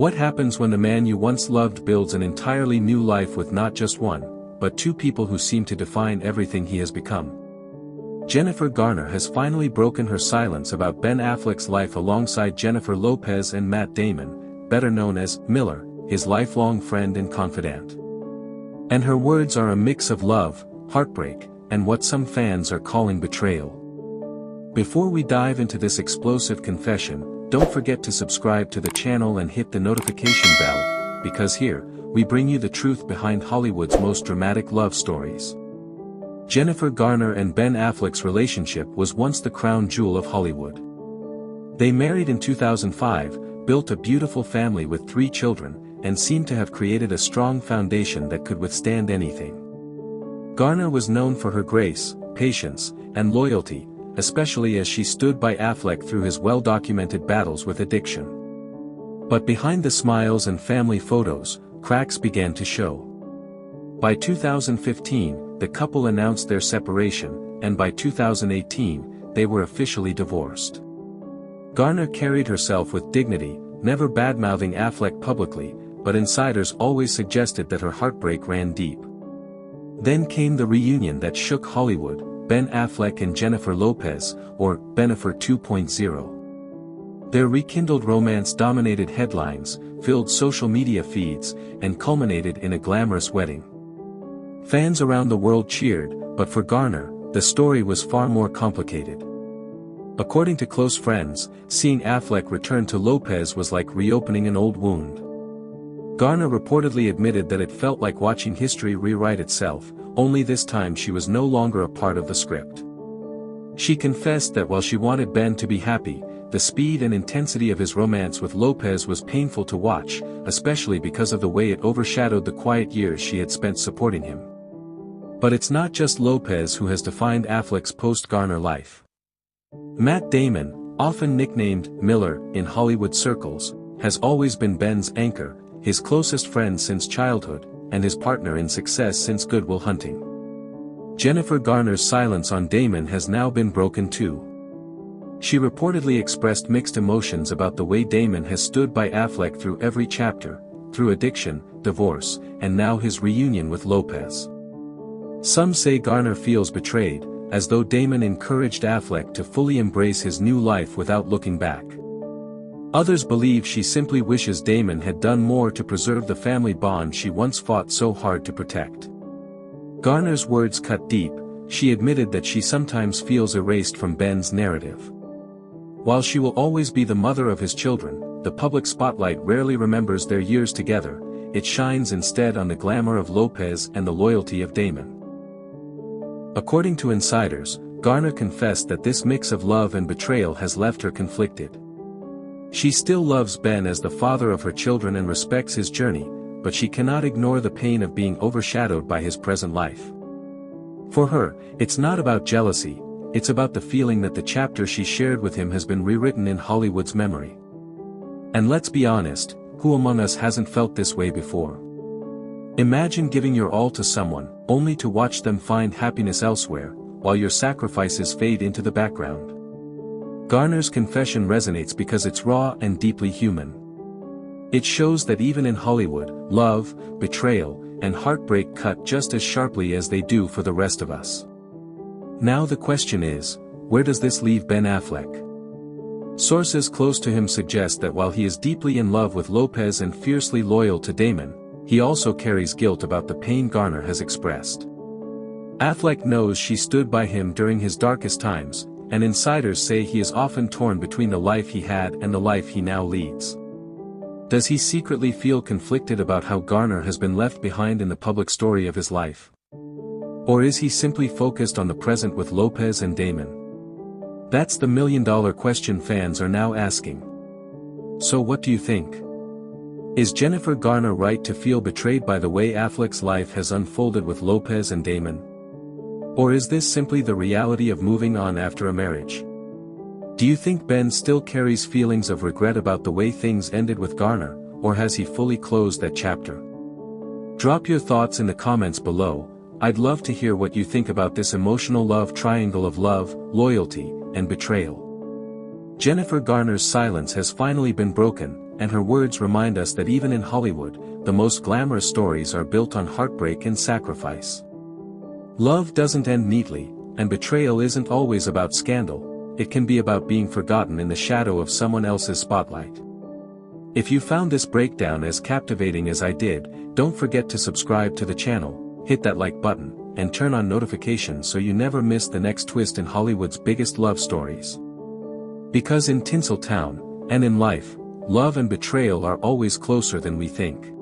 What happens when the man you once loved builds an entirely new life with not just one, but two people who seem to define everything he has become? Jennifer Garner has finally broken her silence about Ben Affleck's life alongside Jennifer Lopez and Matt Damon, better known as Miller, his lifelong friend and confidant. And her words are a mix of love, heartbreak, and what some fans are calling betrayal. Before we dive into this explosive confession, don't forget to subscribe to the channel and hit the notification bell, because here, we bring you the truth behind Hollywood's most dramatic love stories. Jennifer Garner and Ben Affleck's relationship was once the crown jewel of Hollywood. They married in 2005, built a beautiful family with 3 children, and seemed to have created a strong foundation that could withstand anything. Garner was known for her grace, patience, and loyalty, especially as she stood by Affleck through his well-documented battles with addiction. But behind the smiles and family photos, cracks began to show. By 2015, the couple announced their separation, and by 2018, they were officially divorced. Garner carried herself with dignity, never badmouthing Affleck publicly, but insiders always suggested that her heartbreak ran deep. Then came the reunion that shook Hollywood, Ben Affleck and Jennifer Lopez, or Bennifer 2.0. Their rekindled romance dominated headlines, filled social media feeds, and culminated in a glamorous wedding. Fans around the world cheered, but for Garner, the story was far more complicated. According to close friends, seeing Affleck return to Lopez was like reopening an old wound. Garner reportedly admitted that it felt like watching history rewrite itself, only this time she was no longer a part of the script. She confessed that while she wanted Ben to be happy, the speed and intensity of his romance with Lopez was painful to watch, especially because of the way it overshadowed the quiet years she had spent supporting him. But it's not just Lopez who has defined Affleck's post-Garner life. Matt Damon, often nicknamed Miller in Hollywood circles, has always been Ben's anchor, his closest friend since childhood, and his partner in success since Good Will Hunting. Jennifer Garner's silence on Damon has now been broken too. She reportedly expressed mixed emotions about the way Damon has stood by Affleck through every chapter, through addiction, divorce, and now his reunion with Lopez. Some say Garner feels betrayed, as though Damon encouraged Affleck to fully embrace his new life without looking back. Others believe she simply wishes Damon had done more to preserve the family bond she once fought so hard to protect. Garner's words cut deep. She admitted that she sometimes feels erased from Ben's narrative. While she will always be the mother of his children, the public spotlight rarely remembers their years together, it shines instead on the glamour of Lopez and the loyalty of Damon. According to insiders, Garner confessed that this mix of love and betrayal has left her conflicted. She still loves Ben as the father of her children and respects his journey, but she cannot ignore the pain of being overshadowed by his present life. For her, it's not about jealousy, it's about the feeling that the chapter she shared with him has been rewritten in Hollywood's memory. And let's be honest, who among us hasn't felt this way before? Imagine giving your all to someone, only to watch them find happiness elsewhere, while your sacrifices fade into the background. Garner's confession resonates because it's raw and deeply human. It shows that even in Hollywood, love, betrayal, and heartbreak cut just as sharply as they do for the rest of us. Now the question is, where does this leave Ben Affleck? Sources close to him suggest that while he is deeply in love with Lopez and fiercely loyal to Damon, he also carries guilt about the pain Garner has expressed. Affleck knows she stood by him during his darkest times, and insiders say he is often torn between the life he had and the life he now leads. Does he secretly feel conflicted about how Garner has been left behind in the public story of his life? Or is he simply focused on the present with Lopez and Damon? That's the million-dollar question fans are now asking. So what do you think? Is Jennifer Garner right to feel betrayed by the way Affleck's life has unfolded with Lopez and Damon? Or is this simply the reality of moving on after a marriage? Do you think Ben still carries feelings of regret about the way things ended with Garner, or has he fully closed that chapter? Drop your thoughts in the comments below. I'd love to hear what you think about this emotional love triangle of love, loyalty, and betrayal. Jennifer Garner's silence has finally been broken, and her words remind us that even in Hollywood, the most glamorous stories are built on heartbreak and sacrifice. Love doesn't end neatly, and betrayal isn't always about scandal. It can be about being forgotten in the shadow of someone else's spotlight. If you found this breakdown as captivating as I did, don't forget to subscribe to the channel, hit that like button, and turn on notifications so you never miss the next twist in Hollywood's biggest love stories. Because in Tinseltown, and in life, love and betrayal are always closer than we think.